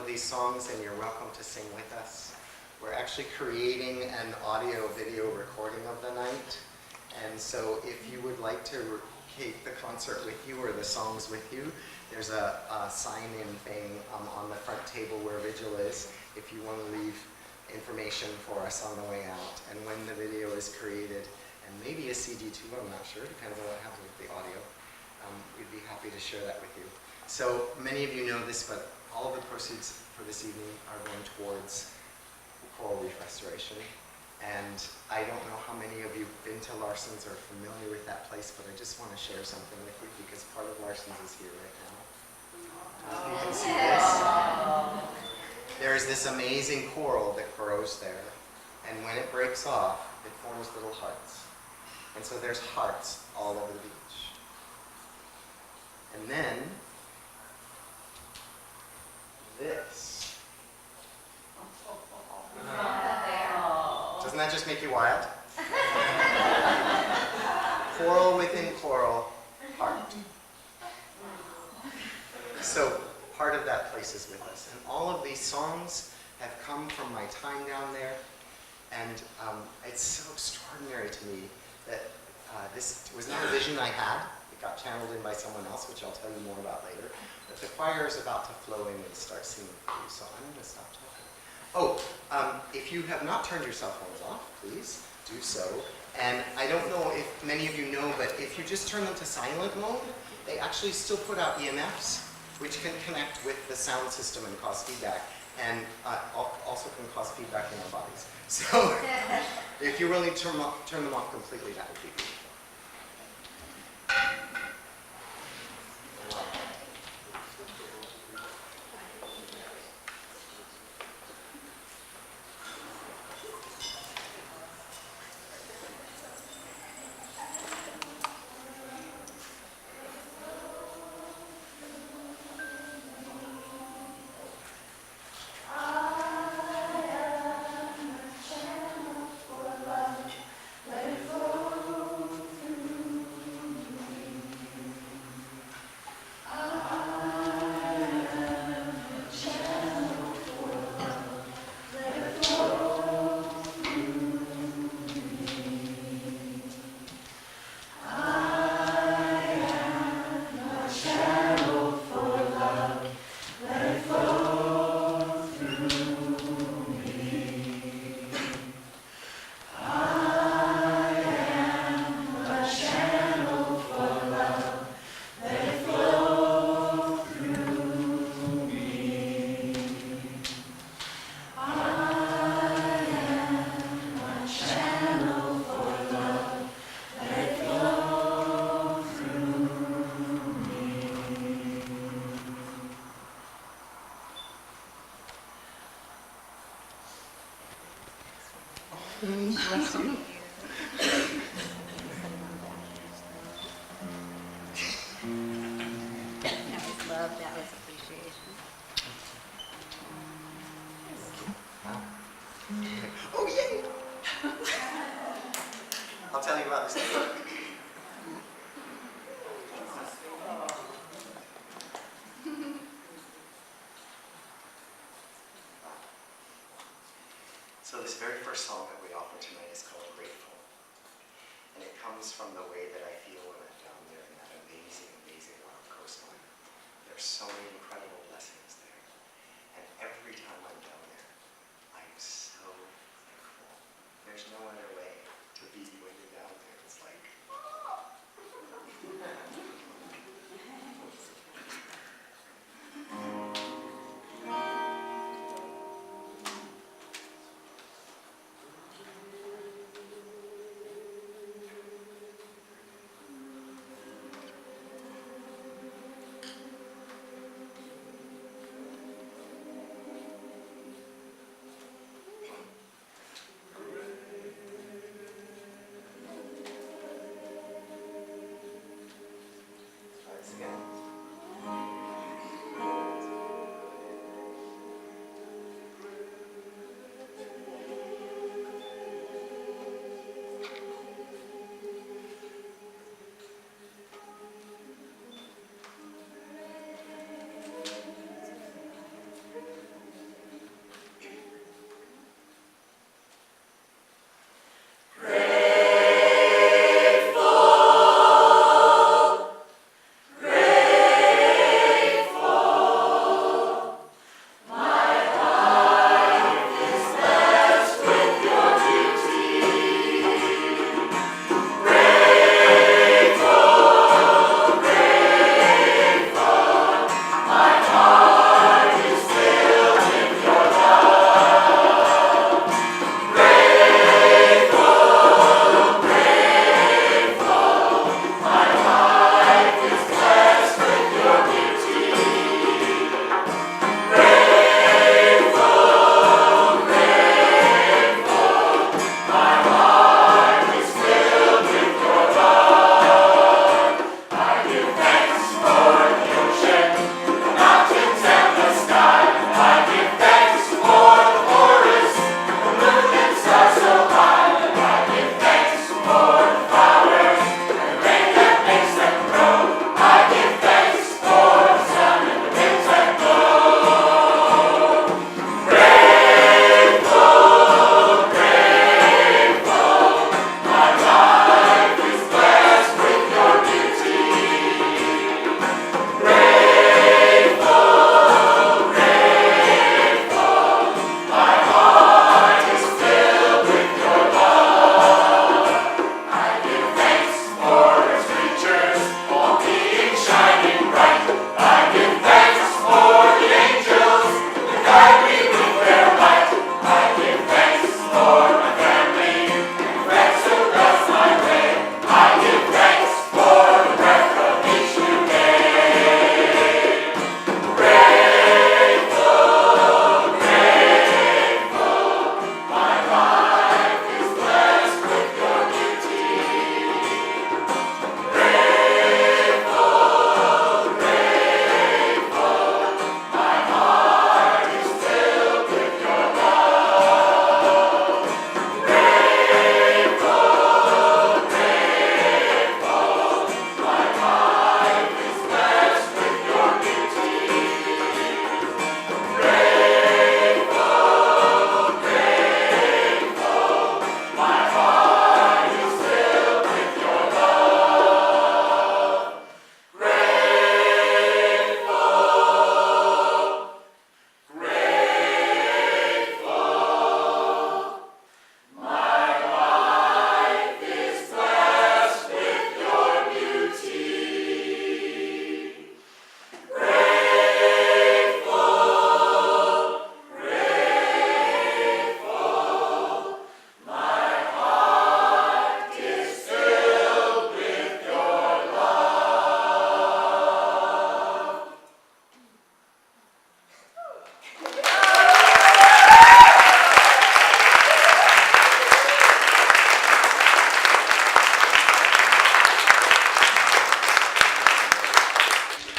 these songs and you're welcome to sing with us. We're actually creating an audio-video recording of the night. And so if you would like to take the concert with you or the songs with you, there's a sign-in thing on the front table where Vigil is if you want to leave information for us on the way out. And when the video is created, and maybe a CD too, I'm not sure, depends on what happens with the audio, we'd be happy to share that with you. So many of you know this, but all of the proceeds for this evening are going towards coral reef restoration. And I don't know how many of you have been to Larsen's or familiar with that place, but I just want to share something with you because part of Larsen's is here right now. You can see this. There is this amazing coral that grows there, and when it breaks off, it forms little hearts. And so there's hearts all over the beach. And then, this. Doesn't that just make you wild? Coral within coral, heart. So part of that place is with us. And all of these songs have come from my time down there. And it's so extraordinary to me that this was not a vision I had. It got channeled in by someone else, which I'll tell you more about later. But the choir is about to flow in and start singing for you, so I'm going to stop talking. Oh, if you have not turned your cell phones off, please do so. And I don't know if many of you know, but if you just turn them to silent mode, they actually still put out EMFs, which can connect with the sound system and cause feedback, and also can cause feedback in our bodies. So if you really turn them off completely, that would be beautiful. Bless you. That was love, that was appreciation. Oh, yay! I'll tell you about this later. So this very first song that we offer tonight is called Grateful. And it comes from the way that I feel when I'm down there in that amazing, amazing wild coastline. There's so many incredible blessings there. And every time I'm down there, I'm so thankful. There's no other way to be when you're down there. It's like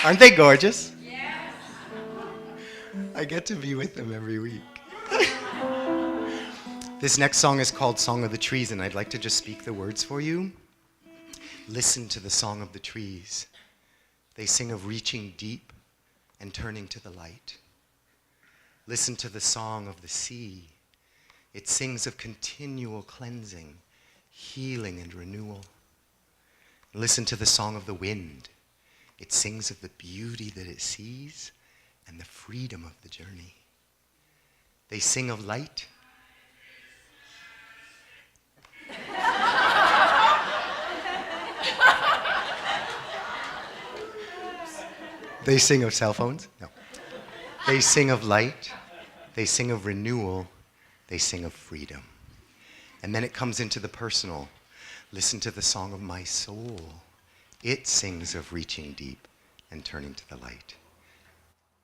Aren't they gorgeous? I get to be with them every week. This next song is called Song of the Trees, and I'd like to just speak the words for you. Listen to the song of the trees. They sing of reaching deep and turning to the light. Listen to the song of the sea. It sings of continual cleansing, healing, and renewal. Listen to the song of the wind. It sings of the beauty that it sees and the freedom of the journey. They sing of light. They sing of cell phones? No. They sing of light. They sing of renewal. They sing of freedom. And then it comes into the personal. Listen to the song of my soul. It sings of reaching deep and turning to the light.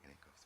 And it goes.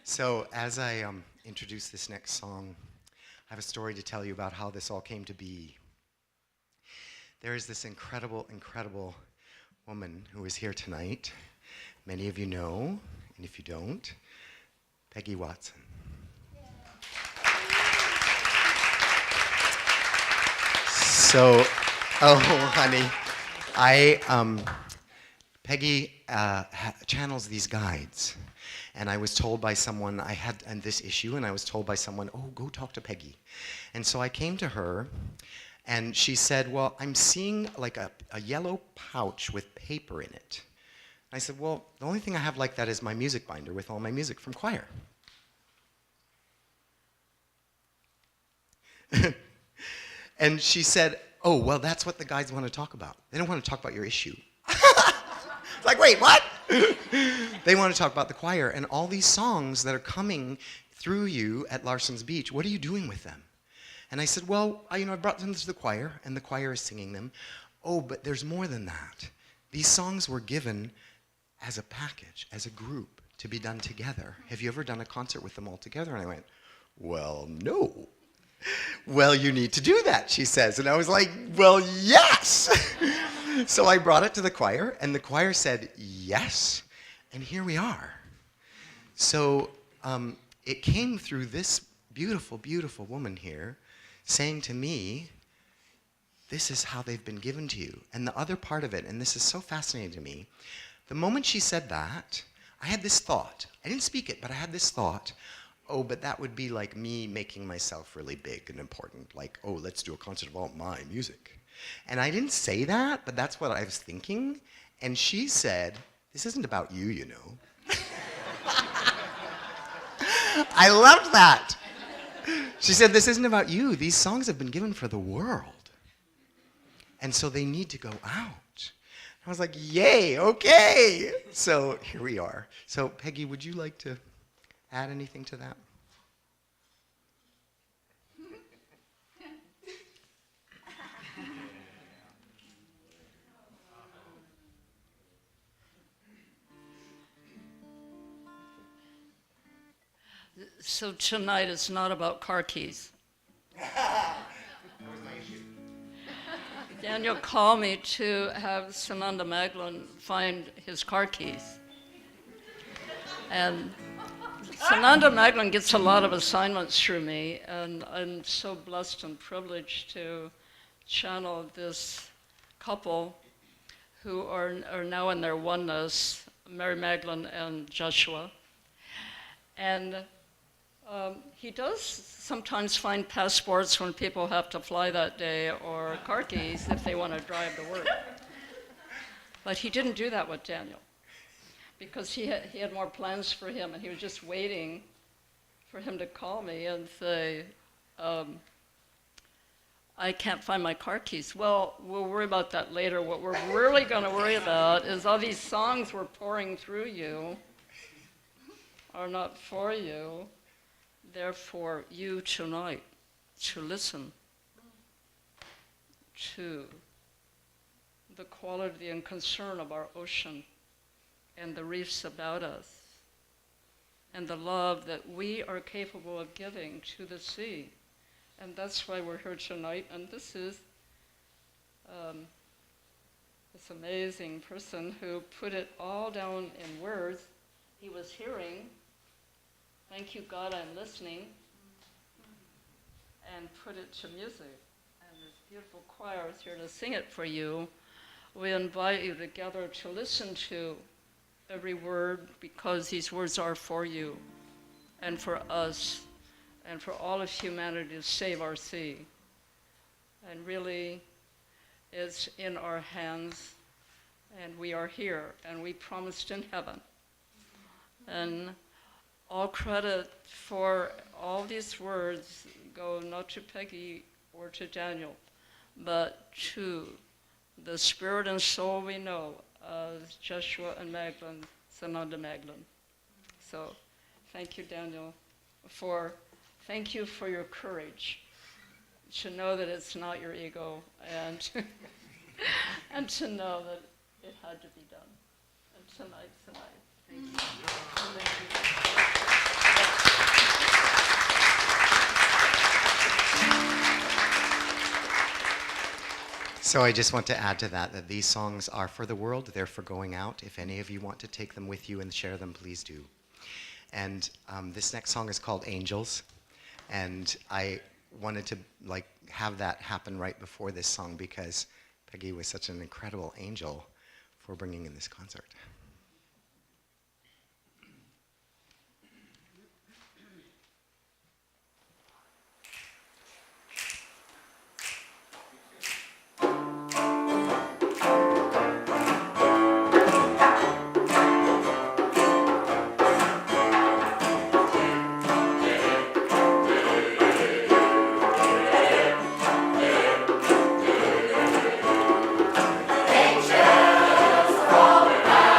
So as I introduce this next song, I have a story to tell you about how this all came to be. There is this incredible, incredible woman who is here tonight. Many of you know, and if you don't, Peggy Watson. So, oh honey, Peggy channels these guides. And I was told by someone, I had this issue, and I was told by someone, oh, go talk to Peggy. And so I came to her, and she said, well, I'm seeing like a yellow pouch with paper in it. I said, well, the only thing I have like that is my music binder with all my music from choir. And she said, oh, well, that's what the guides want to talk about. They don't want to talk about your issue. It's like, wait, what? They want to talk about the choir and all these songs that are coming through you at Larsen's Beach. What are you doing with them? And I said, well, I brought them to the choir, and the choir is singing them. Oh, but there's more than that. These songs were given as a package, as a group, to be done together. Have you ever done a concert with them all together? And I went, well, no. Well, you need to do that, she says. And I was like, well, yes. So I brought it to the choir, and the choir said, yes. And here we are. So it came through this beautiful, beautiful woman here saying to me, this is how they've been given to you. And the other part of it, and this is so fascinating to me, the moment she said that, I had this thought. I didn't speak it, but I had this thought, oh, but that would be like me making myself really big and important. Like, oh, let's do a concert of all my music. And I didn't say that, but that's what I was thinking. And she said, this isn't about you, you know. I loved that. She said, this isn't about you. These songs have been given for the world. And so they need to go out. I was like, yay, okay. So here we are. So Peggy, would you like to add anything to that? So tonight is not about car keys. That was my issue. Daniel called me to have Sananda Maglan find his car keys. And Sananda Maglan gets a lot of assignments through me, and I'm so blessed and privileged to channel this couple who are now in their oneness, Mary Maglan and Joshua. And he does sometimes find passports when people have to fly that day, or car keys if they want to drive to work. But he didn't do that with Daniel, because he had more plans for him, and he was just waiting for him to call me and say, I can't find my car keys. Well, we'll worry about that later. What we're really going to worry about is all these songs we're pouring through you are not for you. They're for you tonight to listen to the quality and concern of our ocean and the reefs about us, and the love that we are capable of giving to the sea. And that's why we're here tonight. And this is this amazing person who put it all down in words he was hearing. Thank you, God, I'm listening. And put it to music. And this beautiful choir is here to sing it for you. We invite you together to listen to every word, because these words are for you and for us and for all of humanity to save our sea. And really, it's in our hands, and we are here, and we promised in heaven. And all credit for all these words go not to Peggy or to Daniel, but to the spirit and soul we know of Joshua and Maglan, Sananda Maglan. So thank you, Daniel, thank you for your courage to know that it's not your ego, and and to know that it had to be done. And tonight, thank you. Thank you. So I just want to add to that these songs are for the world. They're for going out. If any of you want to take them with you and share them, please do. And this next song is called Angels. And I wanted to have that happen right before this song, because Peggy was such an incredible angel for bringing in this concert. Angels fall around.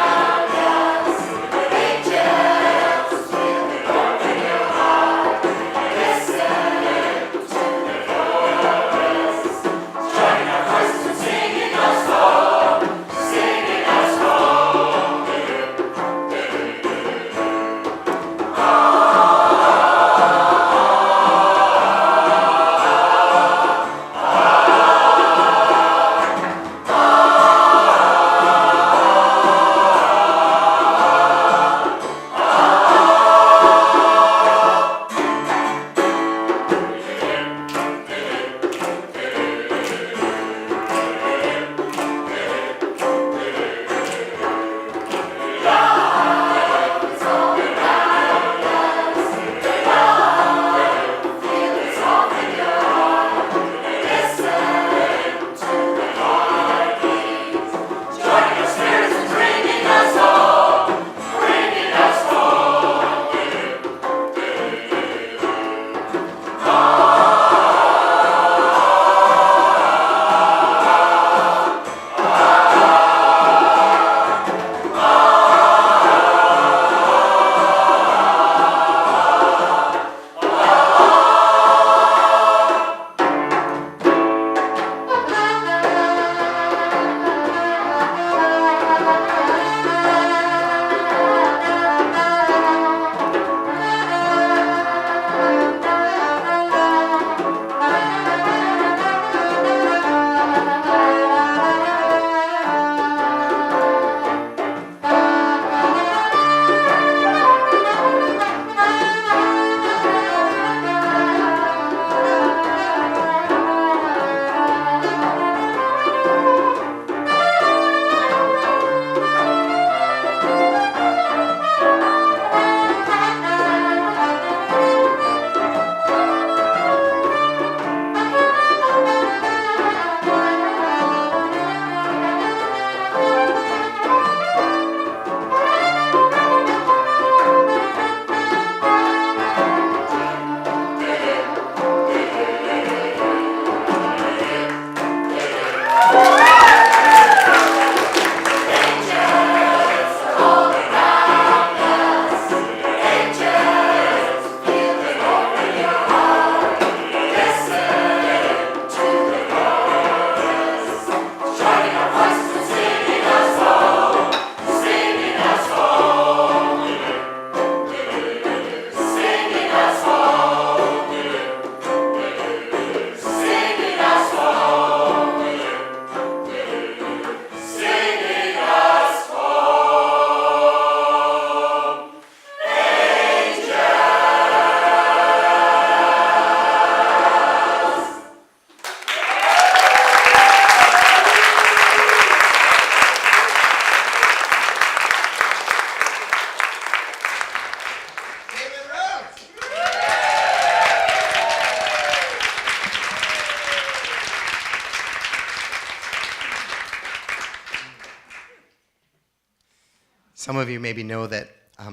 Some of you maybe know that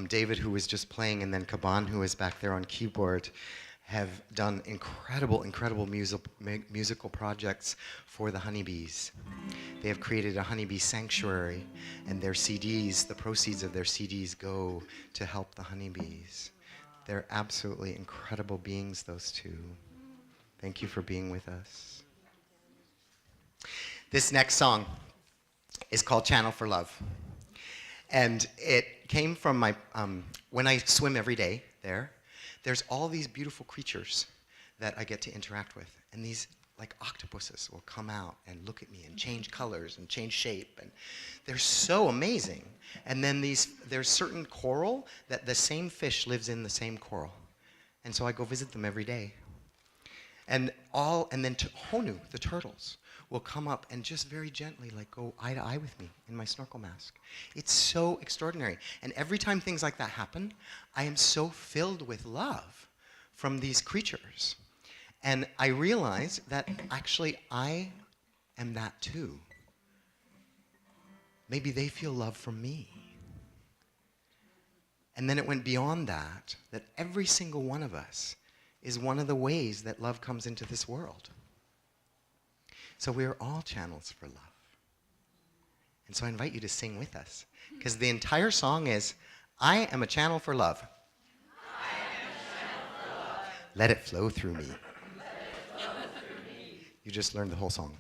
David, who was just playing, and then Kaban, who is back there on keyboard, have done incredible musical projects for the honeybees. They have created a honeybee sanctuary, and their CDs, the proceeds of their CDs, go to help the honeybees. They're absolutely incredible beings, those two. Thank you for being with us. This next song is called Channel for Love. And it came from my, when I swim every day there's all these beautiful creatures that I get to interact with. And these, like octopuses, will come out and look at me and change colors and change shape. And they're so amazing. And then there's certain coral that the same fish lives in the same coral. And so I go visit them every day. And then honu, the turtles, will come up and just very gently go eye to eye with me in my snorkel mask. It's so extraordinary. And every time things like that happen, I am so filled with love from these creatures. And I realize that actually I am that too. Maybe they feel love from me. And then it went beyond that every single one of us is one of the ways that love comes into this world. So we are all channels for love. And so I invite you to sing with us, because the entire song is, I am a channel for love. I am a channel for love. Let it flow through me. Let it flow through me. You just learned the whole song.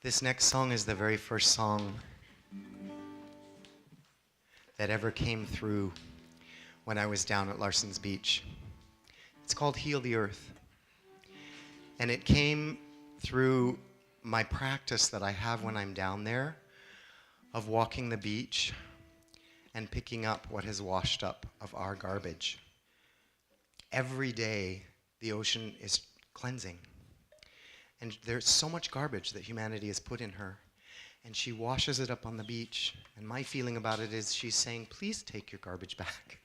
This next song is the very first song that ever came through when I was down at Larsen's Beach. It's called Heal the Earth. And it came through my practice that I have when I'm down there of walking the beach and picking up what has washed up of our garbage. Every day, the ocean is cleansing. And there's so much garbage that humanity has put in her. And she washes it up on the beach. And my feeling about it is she's saying, please take your garbage back.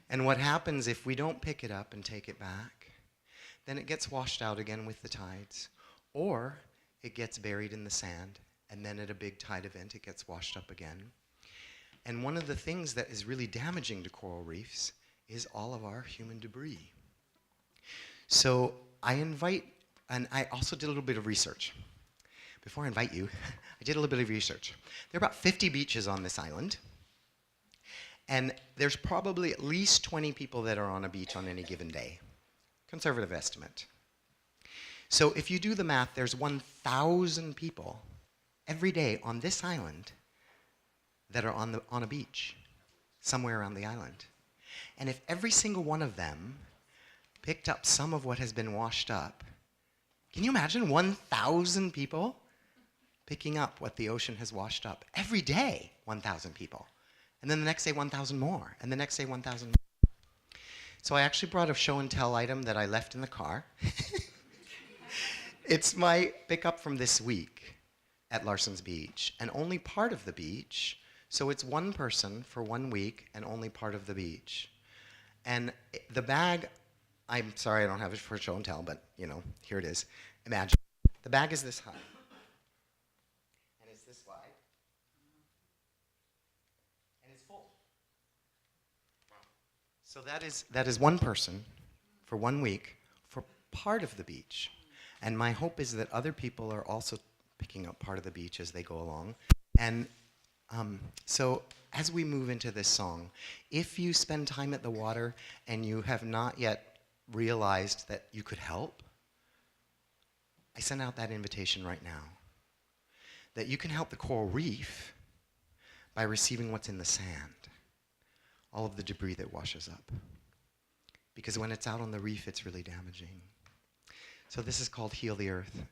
And what happens if we don't pick it up and take it back? Then it gets washed out again with the tides. Or it gets buried in the sand. And then at a big tide event, it gets washed up again. And one of the things that is really damaging to coral reefs is all of our human debris. So I invite, and I also did a little bit of research. Before I invite you, I did a little bit of research. There are about 50 beaches on this island, and there's probably at least 20 people that are on a beach on any given day. Conservative estimate. So if you do the math, there's 1,000 people every day on this island that are on a beach somewhere around the island. And if every single one of them picked up some of what has been washed up, can you imagine 1,000 people picking up what the ocean has washed up? Every day, 1,000 people. And then the next day, 1,000 more. And the next day, 1,000 more. So I actually brought a show and tell item that I left in the car. It's my pickup from this week at Larsen's Beach. And only part of the beach. So it's one person for 1 week and only part of the beach. And the bag, I'm sorry I don't have it for show and tell, but you know, here it is. Imagine. The bag is this high. And it's this wide. And it's full. Wow. So that is one person for 1 week for part of the beach. And my hope is that other people are also picking up part of the beach as they go along. And so as we move into this song, if you spend time at the water and you have not yet realized that you could help, I send out that invitation right now. That you can help the coral reef by receiving what's in the sand, all of the debris that washes up. Because when it's out on the reef, it's really damaging. So this is called Heal the Earth.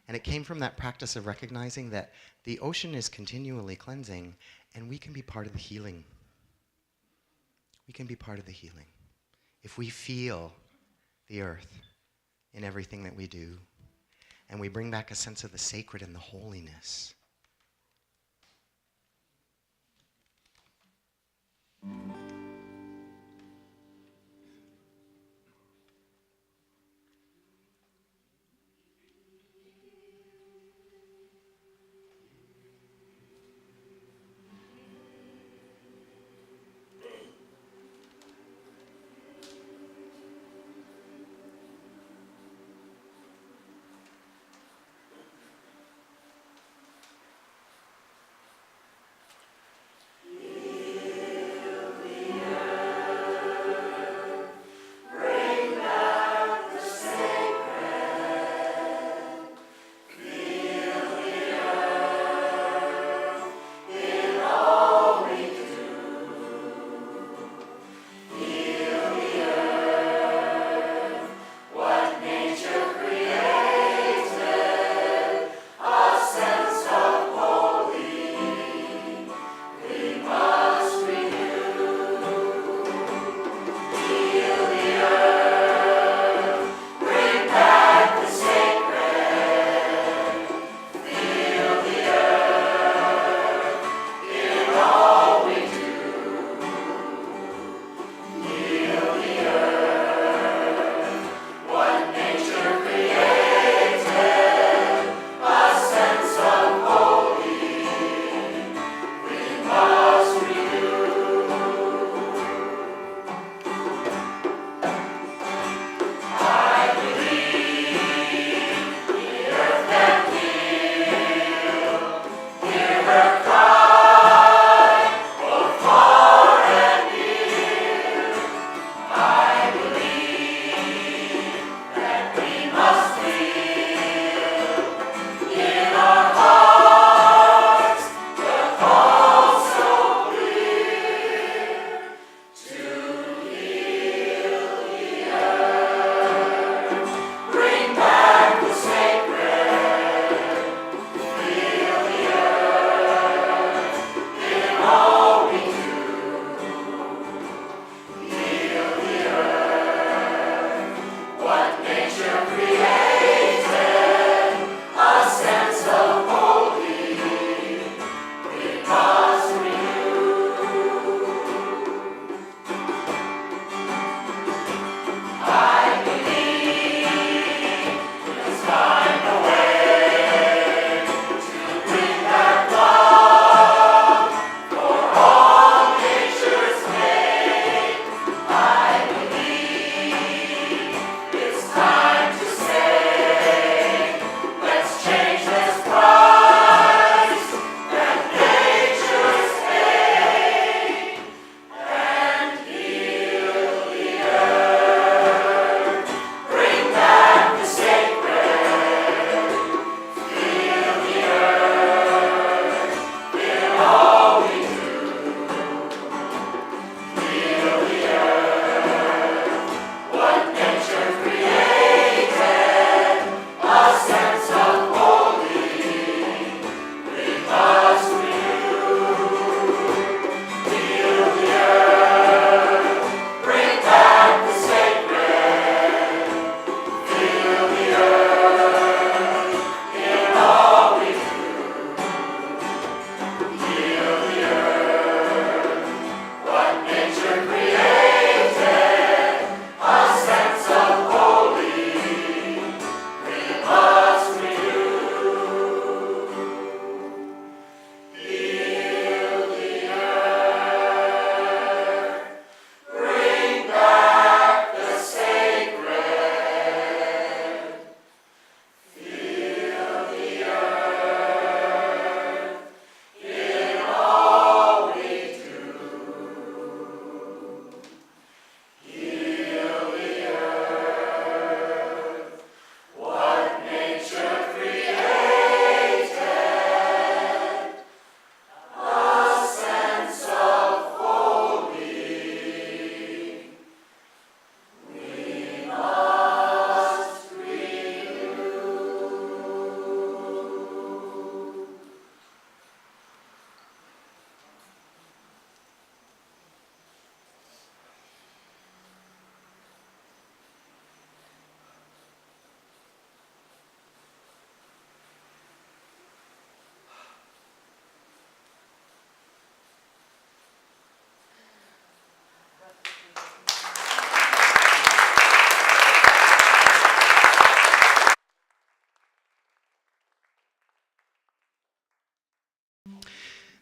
And it came from that practice of recognizing that the ocean is continually cleansing, and we can be part of the healing. We can be part of the healing. If we feel the earth in everything that we do, and we bring back a sense of the sacred and the holiness.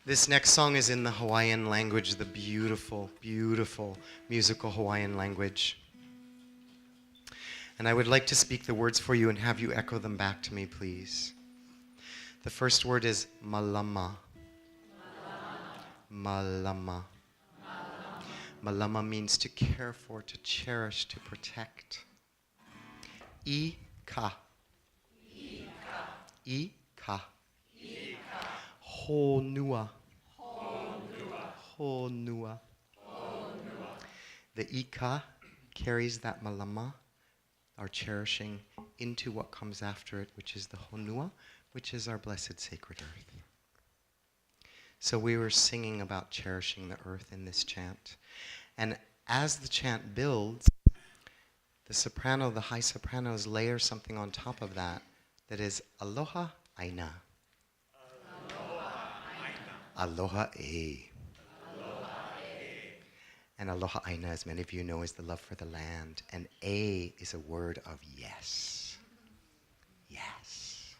This next song is in the Hawaiian language, the beautiful, beautiful musical Hawaiian language. And I would like to speak the words for you and have you echo them back to me, please. The first word is malama. Malama. Malama means to care for, to cherish, to protect. Ika. Ika. Honua. Honua. The ika carries that malama, our cherishing, into what comes after it, which is the honua, which is our blessed sacred earth. So we were singing about cherishing the earth in this chant. And as the chant builds, the high sopranos layer something on top of that is aloha aina. Aloha e. And aloha aina, as many of you know, is the love for the land. And e is a word of yes. Yes.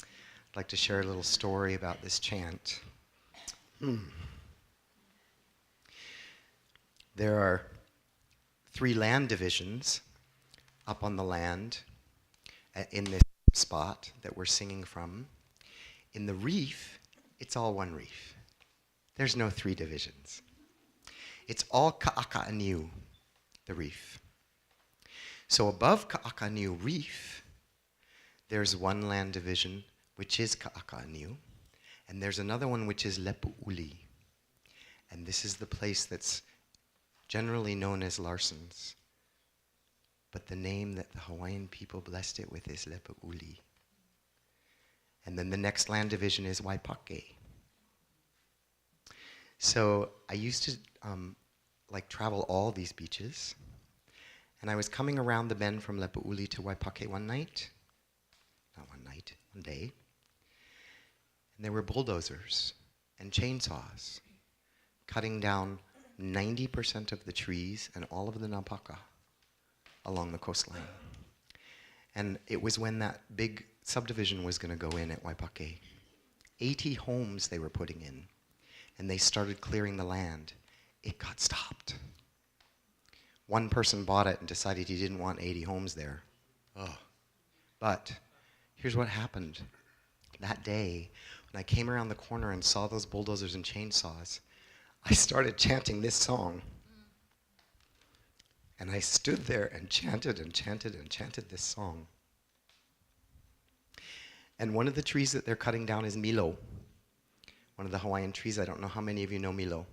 I'd like to share a little story about this chant. There are 3 land divisions up on the land in this spot that we're singing from. In the reef, it's all one reef. There's no 3 divisions. It's all Ka'aka'aniu, the reef. So above Ka'aka'aniu Reef, there's one land division, which is Ka'aka'aniu, and there's another one which is Lepu'uli. And this is the place that's generally known as Larsen's. But the name that the Hawaiian people blessed it with is Lepu'uli. And then the next land division is Waipake. So I used to travel all these beaches. And I was coming around the bend from Lepu'uli to Waipake one day. And there were bulldozers and chainsaws cutting down 90% of the trees and all of the napaka along the coastline. And it was when that big subdivision was going to go in at Waipake. 80 homes they were putting in, and they started clearing the land. It got stopped. One person bought it and decided he didn't want 80 homes there. Oh. But here's what happened. That day, when I came around the corner and saw those bulldozers and chainsaws, I started chanting this song. And I stood there and chanted and chanted and chanted this song. And one of the trees that they're cutting down is milo. One of the Hawaiian trees. I don't know how many of you know milo.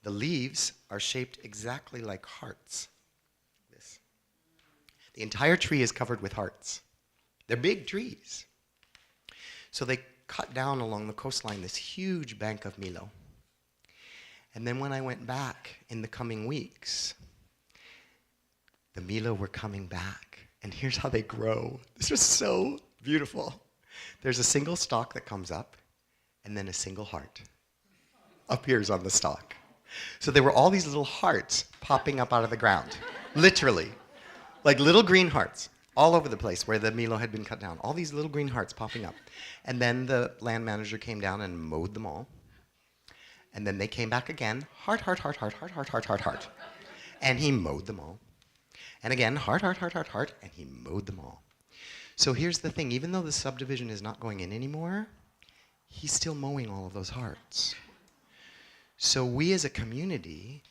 The leaves are shaped exactly like hearts. This. The entire tree is covered with hearts. They're big trees. So they cut down along the coastline this huge bank of milo. And then when I went back in the coming weeks, the milo were coming back. And here's how they grow. This was so beautiful. There's a single stalk that comes up, and then a single heart appears on the stalk. So there were all these little hearts popping up out of the ground, literally, like little green hearts all over the place where the milo had been cut down. All these little green hearts popping up. And then the land manager came down and mowed them all. And then they came back again, heart, heart, heart, heart, heart, heart, heart, heart, heart. And he mowed them all. And again, heart, heart, heart, heart, heart, and he mowed them all. So here's the thing, even though the subdivision is not going in anymore, he's still mowing all of those hearts. So we as a community,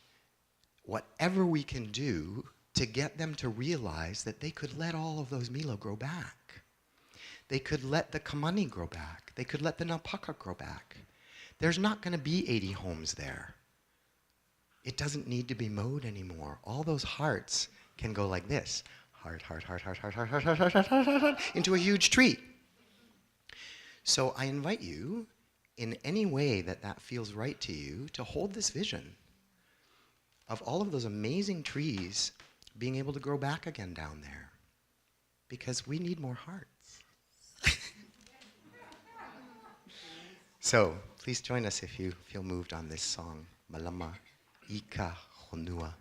whatever we can do to get them to realize that they could let all of those milo grow back. They could let the kamani grow back. They could let the napaka grow back. There's not going to be 80 homes there. It doesn't need to be mowed anymore. All those hearts can go like this. Heart, heart, heart, heart, heart, heart, heart, heart, heart, heart, heart, heart, into a huge tree. So I invite you, in any way that that feels right to you, to hold this vision of all of those amazing trees being able to grow back again down there. Because we need more hearts. So please join us if you feel moved on this song, Malama Ika Honua.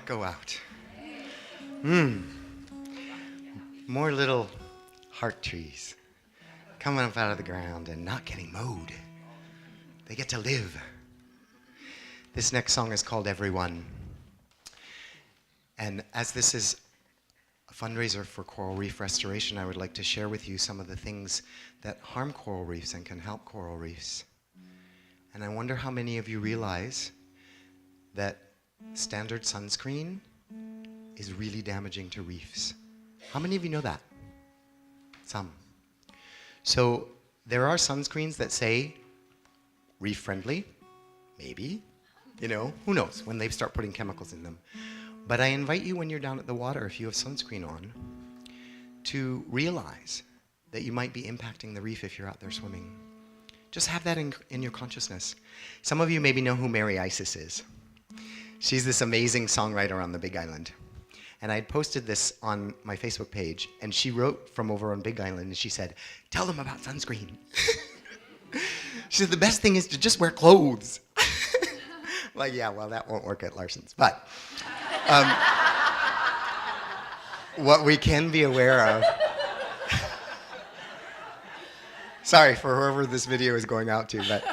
go out. More little heart trees coming up out of the ground and not getting mowed. They get to live. This next song is called Everyone. And as this is a fundraiser for coral reef restoration, I would like to share with you some of the things that harm coral reefs and can help coral reefs. And I wonder how many of you realize that standard sunscreen is really damaging to reefs. How many of you know that? Some. So there are sunscreens that say reef friendly, maybe, who knows when they start putting chemicals in them. But I invite you when you're down at the water, if you have sunscreen on, to realize that you might be impacting the reef if you're out there swimming. Just have that in your consciousness. Some of you maybe know who Mary Isis is. She's this amazing songwriter on the Big Island. And I had posted this on my Facebook page, and she wrote from over on Big Island, and she said, tell them about sunscreen. She said, the best thing is to just wear clothes. Like, yeah, well, that won't work at Larsen's. But what we can be aware of, sorry for whoever this video is going out to, but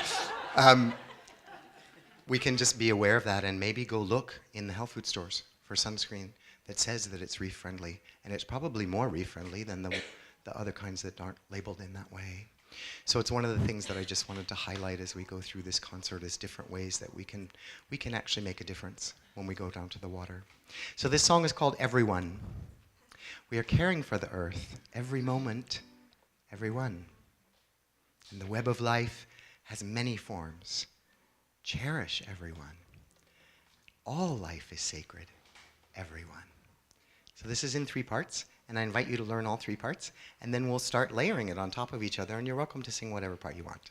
we can just be aware of that and maybe go look in the health food stores for sunscreen that says that it's reef friendly, and it's probably more reef friendly than the other kinds that aren't labeled in that way. So it's one of the things that I just wanted to highlight as we go through this concert, is different ways that we can actually make a difference when we go down to the water. So this song is called Everyone. We are caring for the earth, every moment, everyone. And the web of life has many forms. Cherish everyone. All life is sacred, everyone. So this is in 3 parts, and I invite you to learn all 3 parts, and then we'll start layering it on top of each other, and you're welcome to sing whatever part you want.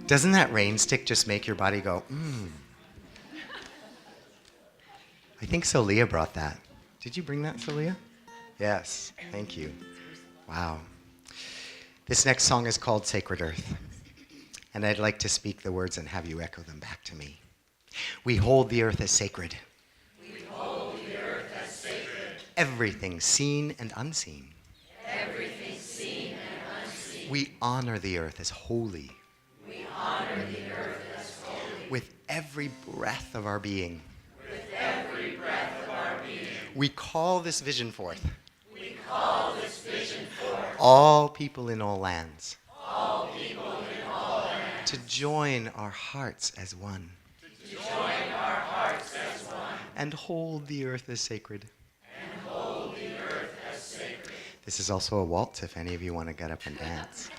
Doesn't that rain stick just make your body go, I think Solia brought that. Did you bring that, Solia? Yes, thank you. Wow. This next song is called Sacred Earth, and I'd like to speak the words and have you echo them back to me. We hold the earth as sacred. We hold the earth as sacred. Everything seen and unseen. Everything seen and unseen. We honor the earth as holy. We honor the earth as holy. With every breath of our being. With every breath of our being. We call this vision forth. We call this vision forth. All people in all lands. All people in all lands. To join our hearts as one. To join our hearts as one. And hold the earth as sacred. And hold the earth as sacred. This is also a waltz if any of you want to get up and dance.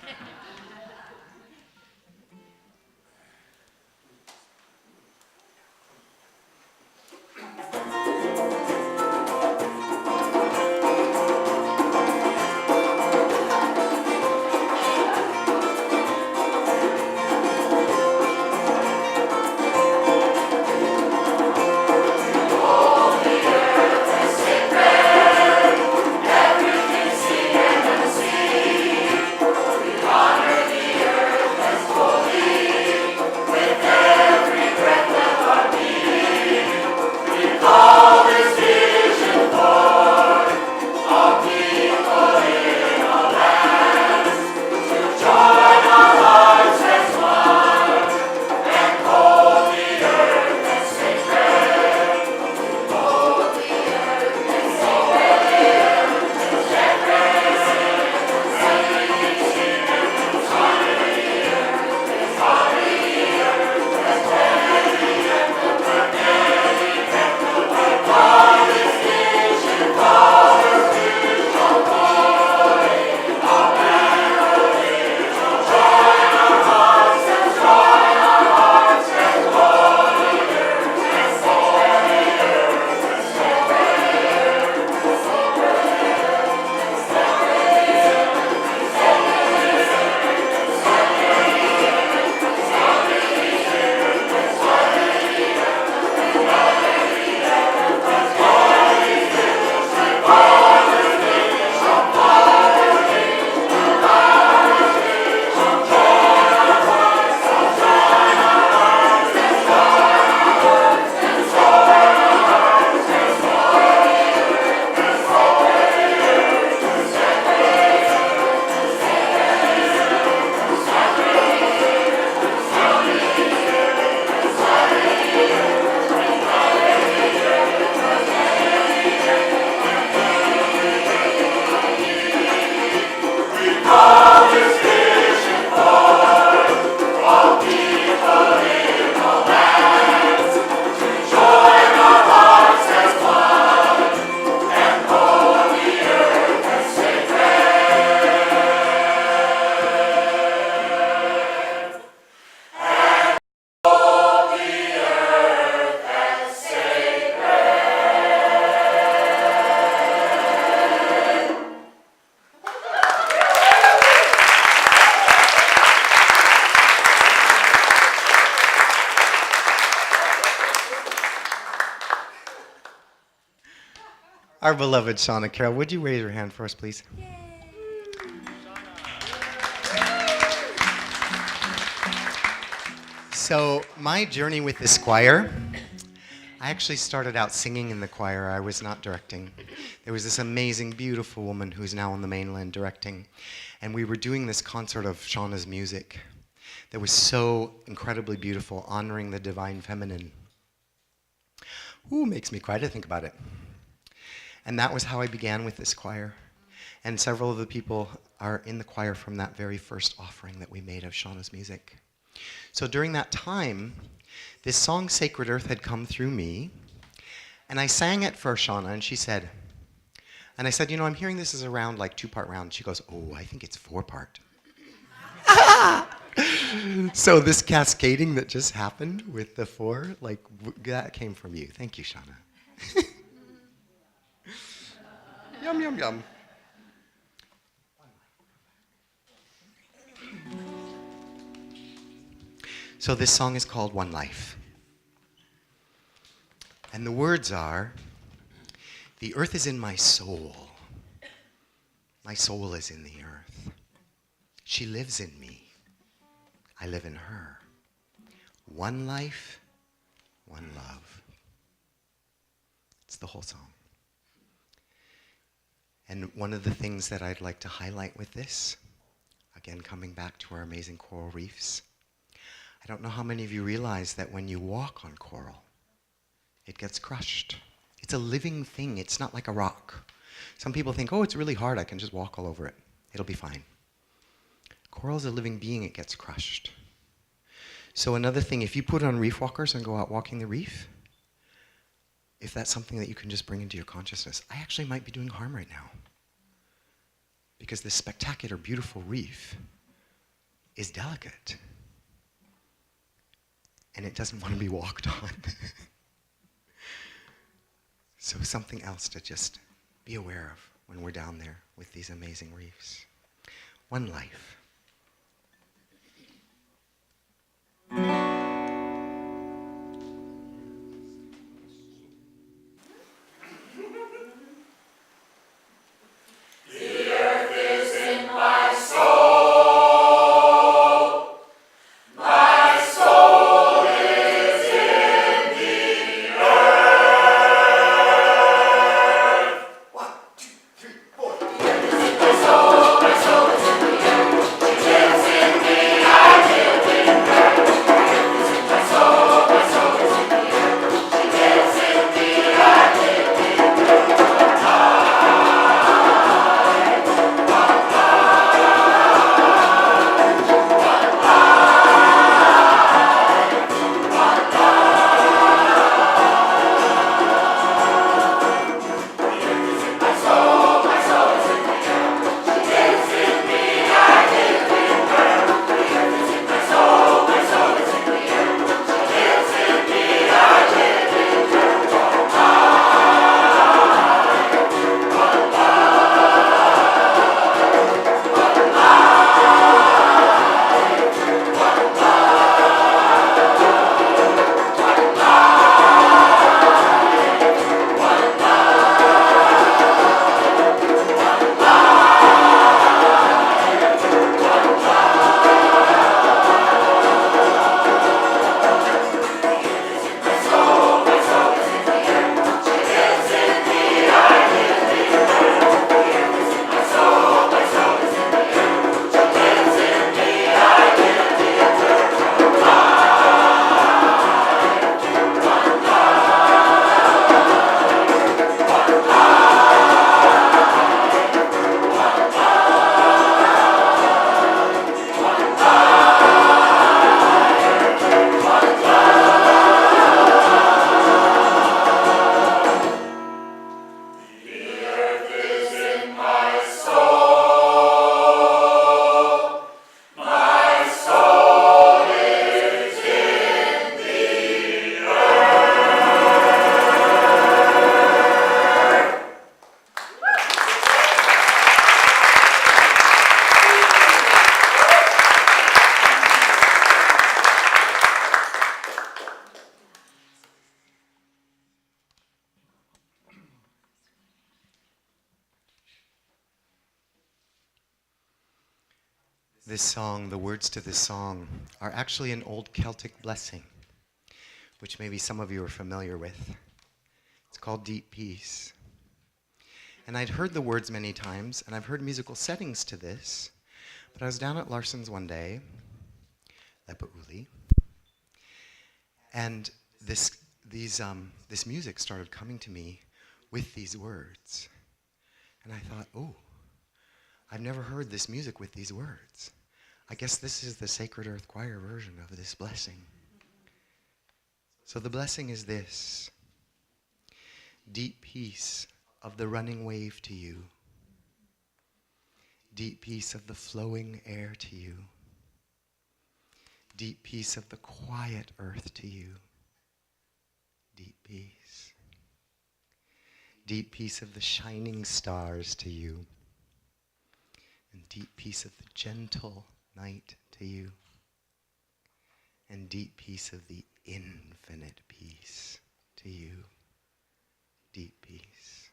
Our beloved Shauna Carroll, would you raise your hand for us, please? So my journey with this choir, I actually started out singing in the choir. I was not directing. There was this amazing, beautiful woman who's now on the mainland directing. And we were doing this concert of Shauna's music that was so incredibly beautiful, honoring the divine feminine. Ooh, makes me cry to think about it. And that was how I began with this choir. And several of the people are in the choir from that very first offering that we made of Shauna's music. So during that time, this song, Sacred Earth, had come through me. And I sang it for Shauna, and she said, and I said, you know, I'm hearing this is a round, like 2-part round. She goes, oh, I think it's 4-part. So this cascading that just happened with the 4, like, that came from you. Thank you, Shauna. Yum, yum, yum. So this song is called One Life. And the words are, the earth is in my soul. My soul is in the earth. She lives in me. I live in her. One life, one love. It's the whole song. And one of the things that I'd like to highlight with this, again coming back to our amazing coral reefs, I don't know how many of you realize that when you walk on coral, it gets crushed. It's a living thing. It's not like a rock. Some people think, oh, it's really hard. I can just walk all over it. It'll be fine. Coral is a living being. It gets crushed. So another thing, if you put on reef walkers and go out walking the reef, if that's something that you can just bring into your consciousness, I actually might be doing harm right now. Because this spectacular, beautiful reef is delicate. And it doesn't want to be walked on. So something else to just be aware of when we're down there with these amazing reefs. One life. This song, the words to this song, are actually an old Celtic blessing, which maybe some of you are familiar with. It's called Deep Peace. And I'd heard the words many times, and I've heard musical settings to this, but I was down at Larsen's one day, Lepauli, and this music started coming to me with these words. And I thought, oh, I've never heard this music with these words. I guess this is the Sacred Earth Choir version of this blessing. So the blessing is this: deep peace of the running wave to you. Deep peace of the flowing air to you. Deep peace of the quiet earth to you. Deep peace. Deep peace of the shining stars to you. And deep peace of the gentle night to you. and deep peace of the infinite peace to you. Deep peace.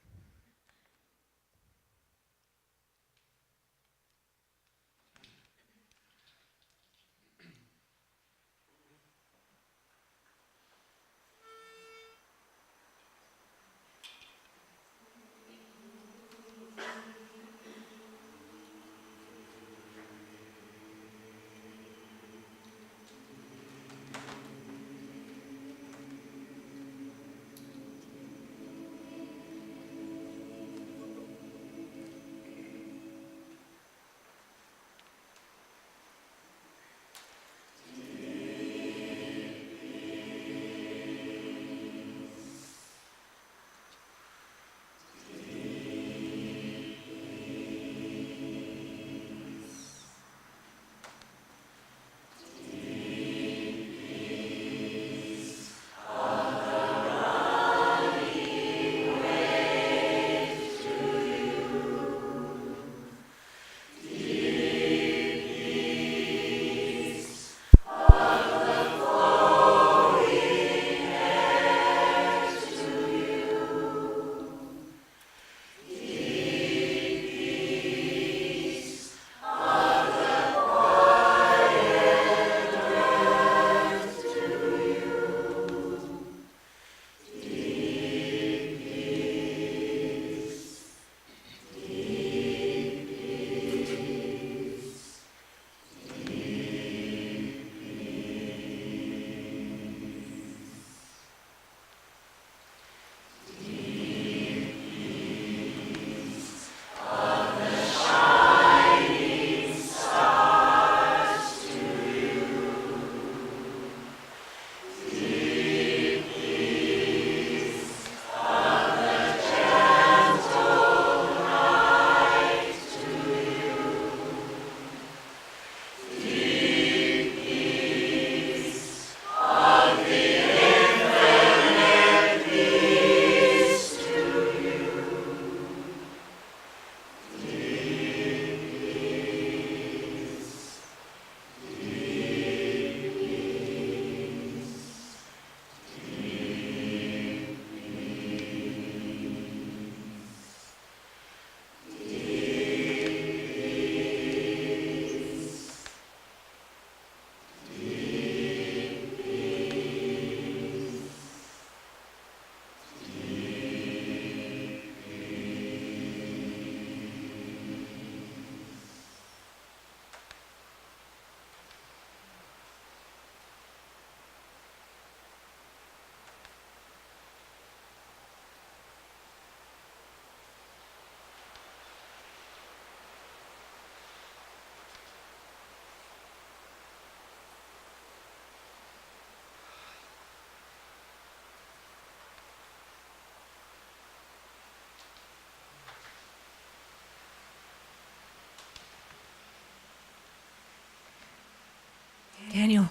Daniel,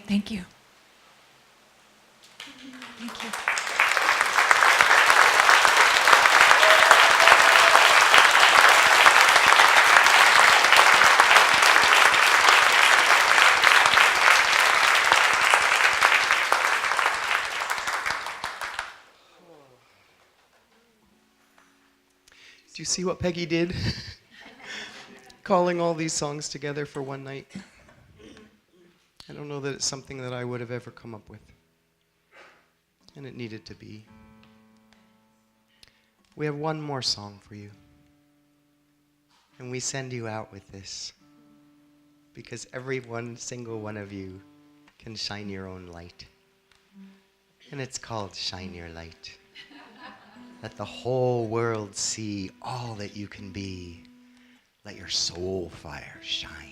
thank you. Thank you. Do you see what Peggy did? Calling all these songs together for one night. I don't know that it's something that I would have ever come up with. And it needed to be. We have one more song for you. And we send you out with this. Because every single one of you can shine your own light. And it's called Shine Your Light. Let the whole world see all that you can be. Let your soul fire shine.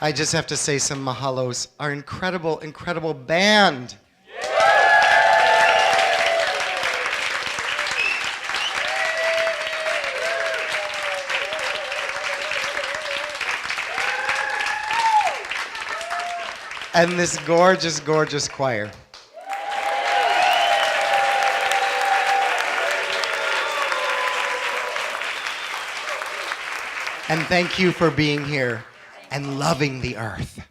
I just have to say some mahalos. Our incredible, incredible band. And this gorgeous, gorgeous choir. And thank you for being here and loving the earth.